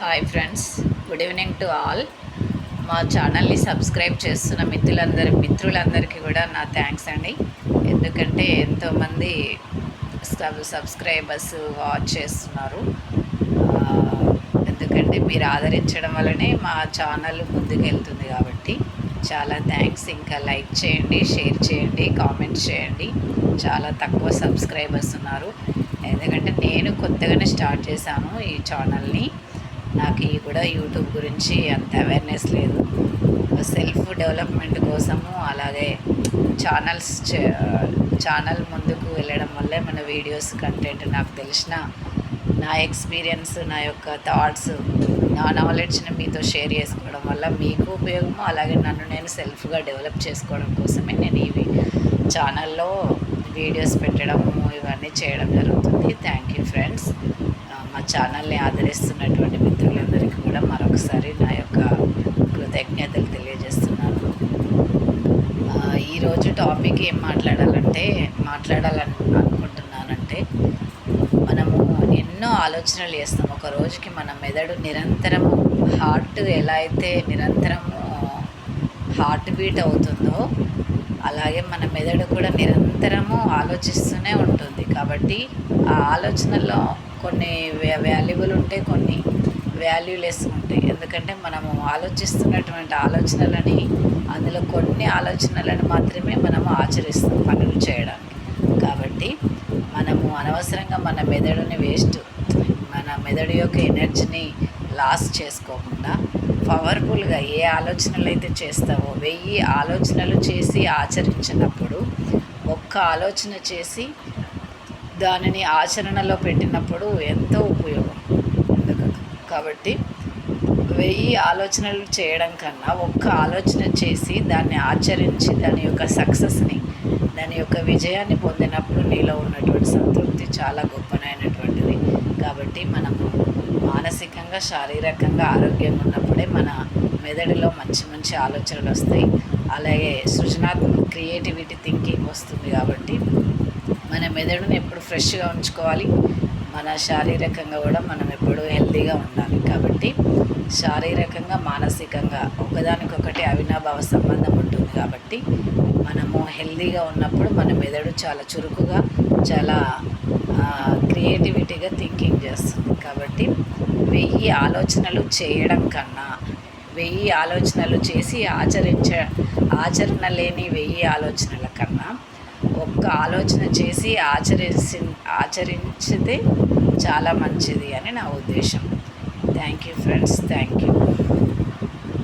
Hi friends, good evening to all. మా ఛానల్ని subscribe చేస్తున్న మిత్రులందరికీ కూడా నా థ్యాంక్స్ అండి. ఎందుకంటే ఎంతోమంది సబ్స్క్రైబర్స్ వాచ్ చేస్తున్నారు. ఎందుకంటే మీరు ఆదరించడం వల్లనే మా ఛానల్ ముందుకెళ్తుంది కాబట్టి చాలా థ్యాంక్స్. ఇంకా లైక్ చేయండి, షేర్ చేయండి, కామెంట్స్ చేయండి. చాలా తక్కువ సబ్స్క్రైబర్స్ ఉన్నారు. ఎందుకంటే నేను కొత్తగానే స్టార్ట్ చేశాను ఈ ఛానల్ని. నాకు కూడా యూట్యూబ్ గురించి అంత అవేర్నెస్ లేదు. సెల్ఫ్ డెవలప్మెంట్ కోసము అలాగే ఛానల్ ముందుకు వెళ్ళడం వల్లే మన వీడియోస్ కంటెంట్ నాకు తెలిసిన నా ఎక్స్పీరియన్స్, నా యొక్క థాట్స్, నా నాలెడ్జ్ని మీతో షేర్ చేసుకోవడం వల్ల మీకు ఉపయోగము, అలాగే నన్ను నేను సెల్ఫ్గా డెవలప్ చేసుకోవడం కోసమే నేను ఈ ఛానల్లో వీడియోస్ పెట్టడము ఇవన్నీ చేయడం జరుగుతుంది. Thank you friends. మా ఛానల్ని ఆదరిస్తున్నటువంటి మిత్రులందరికీ కూడా మరొకసారి నా యొక్క కృతజ్ఞతలు తెలియజేస్తున్నాను. ఈరోజు టాపిక్ ఏం మాట్లాడాలనుకుంటున్నానంటే, మనము ఎన్నో ఆలోచనలు చేస్తాం. ఒక రోజుకి మన మెదడు నిరంతరము ఎలా అయితే నిరంతరము హార్ట్ బీట్ అవుతుందో అలాగే మన మెదడు కూడా నిరంతరము ఆలోచిస్తూనే ఉంటుంది. కాబట్టి ఆ ఆలోచనల్లో కొన్ని వాల్యుబుల్ ఉంటాయి, కొన్ని వాల్యూలెస్ ఉంటాయి. ఎందుకంటే మనము ఆలోచిస్తున్నటువంటి ఆలోచనలని, అందులో కొన్ని ఆలోచనలను మాత్రమే మనము ఆచరిస్తాం పనులు చేయడానికి. కాబట్టి మనము అనవసరంగా మన మెదడు యొక్క ఎనర్జీని లాస్ చేసుకోకుండా పవర్ఫుల్గా ఏ ఆలోచనలు అయితే చేస్తావో 1000 ఆలోచనలు చేసి ఆచరించినప్పుడు, ఒక్క ఆలోచన చేసి దానిని ఆచరణలో పెట్టినప్పుడు ఎంతో ఉపయోగం. కాబట్టి 1000 ఆలోచనలు చేయడం కన్నా ఒక్క ఆలోచన చేసి దాన్ని ఆచరించి దాని యొక్క సక్సెస్ని, దాని యొక్క విజయాన్ని పొందినప్పుడు నీలో ఉన్నటువంటి సంతృప్తి చాలా గొప్పనైనటువంటిది. కాబట్టి మనము మానసికంగా, శారీరకంగా ఆరోగ్యంగా ఉన్నప్పుడే మన మెదడులో మంచి మంచి ఆలోచనలు వస్తాయి. అలాగే సృజనాత్మక క్రియేటివిటీ థింకింగ్ వస్తుంది. కాబట్టి మన మెదడుని ఎప్పుడు ఫ్రెష్గా ఉంచుకోవాలి. మన శారీరకంగా కూడా మనం ఎప్పుడు హెల్తీగా ఉండాలి. కాబట్టి శారీరకంగా, మానసికంగా ఒకదానికొకటి అవినాభావ సంబంధం ఉంటుంది. కాబట్టి మనము హెల్తీగా ఉన్నప్పుడు మన మెదడు చాలా చురుకుగా, చాలా క్రియేటివిటీగా థింకింగ్ చేస్తుంది. కాబట్టి 1000 ఆలోచనలు చేయడం కన్నా 1000 ఆలోచనలు చేసి ఆచరణ లేని 1000 ఆలోచనల కన్నా ఒక్క ఆలోచన చేసి ఆచరించితే చాలా మంచిది అని నా ఉద్దేశం. Thank you friends, thank you.